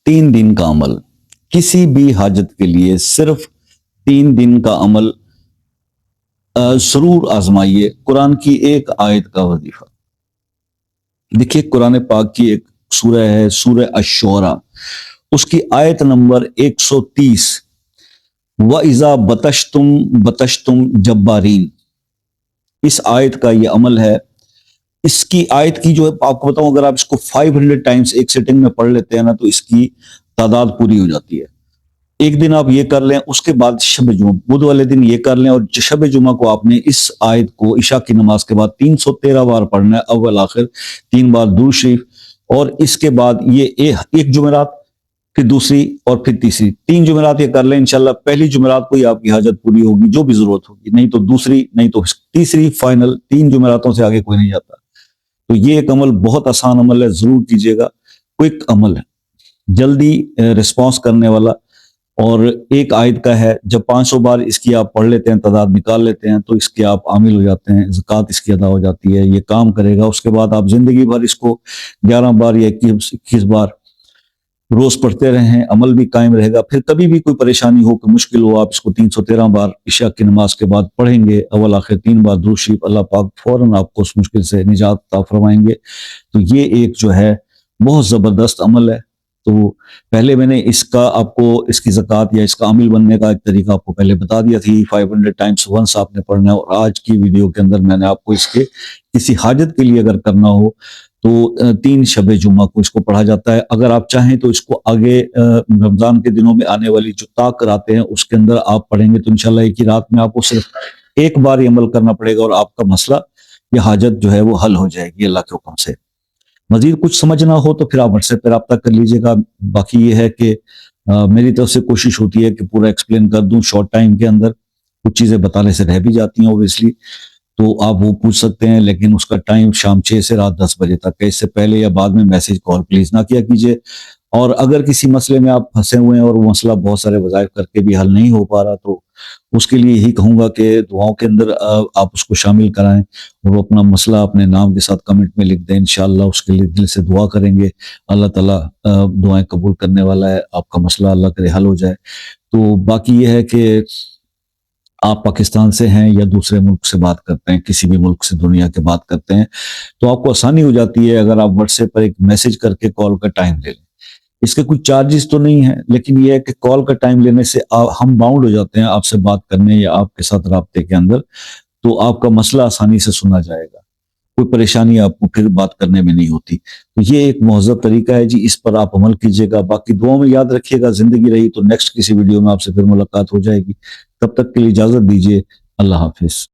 3 दिन का अमल, किसी भी हाजत के लिए सिर्फ 3 दिन का अमल जरूर आजमाइए। कुरान की एक आयत का वजीफा देखिए, कुरान पाक की एक सूरह है, सूरह अश-शूरा, उसकी आयत नंबर 130, व इज़ा बतशतुम जब्बारीन, इस आयत का ये अमल है। इसकी आयत की जो है आपको बताऊं, अगर आप इसको 500 टाइम्स एक सिटिंग में पढ़ लेते हैं ना, तो इसकी तादाद पूरी हो जाती है। एक दिन आप ये कर लें, उसके बाद शब जुमा, बुध वाले दिन ये कर लें, और शब जुमा को आपने इस आयत को इशा की नमाज के बाद 313 बार पढ़ना है, अव्वल आखिर 3 बार दुरूद शरीफ, और इसके बाद ये एक जुमेरात, फिर दूसरी और फिर तीसरी, 3 जुमेरात ये कर लें। इंशाल्लाह पहली जुमेरात को ही आपकी हाजत पूरी होगी, जो भी जरूरत होगी, नहीं तो दूसरी, नहीं तो तीसरी, फाइनल 3 जुमेरातों से आगे कोई नहीं जाता। तो ये एक अमल बहुत आसान अमल है, जरूर कीजिएगा। क्विक अमल है, जल्दी रिस्पॉन्स करने वाला, और एक आयत का है। जब 500 बार इसकी आप पढ़ लेते हैं, तादाद निकाल लेते हैं, तो इसके आप आमिल हो जाते हैं, ज़कात इसकी अदा हो जाती है। ये काम करेगा। उसके बाद आप जिंदगी भर इसको 11 बार या 21 बार रोज पढ़ते रहें, अमल भी कायम रहेगा। फिर कभी भी कोई परेशानी हो, कि मुश्किल हो, आप इसको 313 बार इशा की नमाज के बाद पढ़ेंगे, अव्वल आखिर 3 बार दुरूद शरीफ, अल्लाह पाक फौरन आपको उस मुश्किल से निजात अता फरमाएंगे। तो ये एक जो है बहुत जबरदस्त अमल है। तो पहले मैंने इसका आपको, इसकी ज़कात या इसका आमिल बनने का एक तरीका आपको पहले बता दिया थी, 500 टाइम्स वंस आपने पढ़ना है। और आज की वीडियो के अंदर मैंने आपको इसके किसी हाजत के लिए अगर करना हो, तो 3 शबे जुम्मा को इसको पढ़ा जाता है। अगर आप चाहें तो इसको आगे रमजान के दिनों में आने वाली जो ताक रातें हैं, उसके अंदर आप पढ़ेंगे, तो इंशाल्लाह एक ही रात में आपको सिर्फ एक बार ही अमल करना पड़ेगा, और आपका मसला या हाजत जो है वो हल हो जाएगी अल्लाह के हुक्म से। मजीद कुछ समझना हो तो फिर आप व्हाट्सएप पर रब्ता कर लीजिएगा। बाकी ये है कि मेरी तरफ से कोशिश होती है कि पूरा एक्सप्लेन कर दूं शॉर्ट टाइम के अंदर। कुछ चीज़ें बताने से रह भी जाती हैं ओब्वियसली, तो आप वो पूछ सकते हैं, लेकिन उसका टाइम शाम 6 से रात 10 बजे तक है। इससे पहले या बाद में मैसेज कॉल प्लीज ना किया कीजिए। और अगर किसी मसले में आप फंसे हुए हैं और वो मसला बहुत सारे वज़ाइफ करके भी हल नहीं हो पा रहा, तो उसके लिए यही कहूँगा कि दुआओं के अंदर आप उसको शामिल कराएं, और वो अपना मसला अपने नाम के साथ कमेंट में लिख दें। इंशाअल्लाह उसके लिए दिल से दुआ करेंगे, अल्लाह ताला दुआएं कबूल करने वाला है। आपका मसला अल्लाह करे हल हो जाए। तो बाकी ये है कि आप पाकिस्तान से हैं या दूसरे मुल्क से बात करते हैं, किसी भी मुल्क से दुनिया के बात करते हैं, तो आपको आसानी हो जाती है अगर आप व्हाट्सएप पर एक मैसेज करके कॉल का टाइम ले लें। इसके कुछ चार्जेस तो नहीं है, लेकिन ये है कि कॉल का टाइम लेने से हम बाउंड हो जाते हैं आपसे बात करने या आपके साथ राब्ते के अंदर, तो आपका मसला आसानी से सुना जाएगा, कोई परेशानी आपको फिर बात करने में नहीं होती। तो ये एक महज़ब तरीका है जी, इस पर आप अमल कीजिएगा। बाकी दुआ में याद रखिएगा। जिंदगी रही तो नेक्स्ट किसी वीडियो में आपसे फिर मुलाकात हो जाएगी। तब तक के लिए इजाजत दीजिए। अल्लाह हाफिज।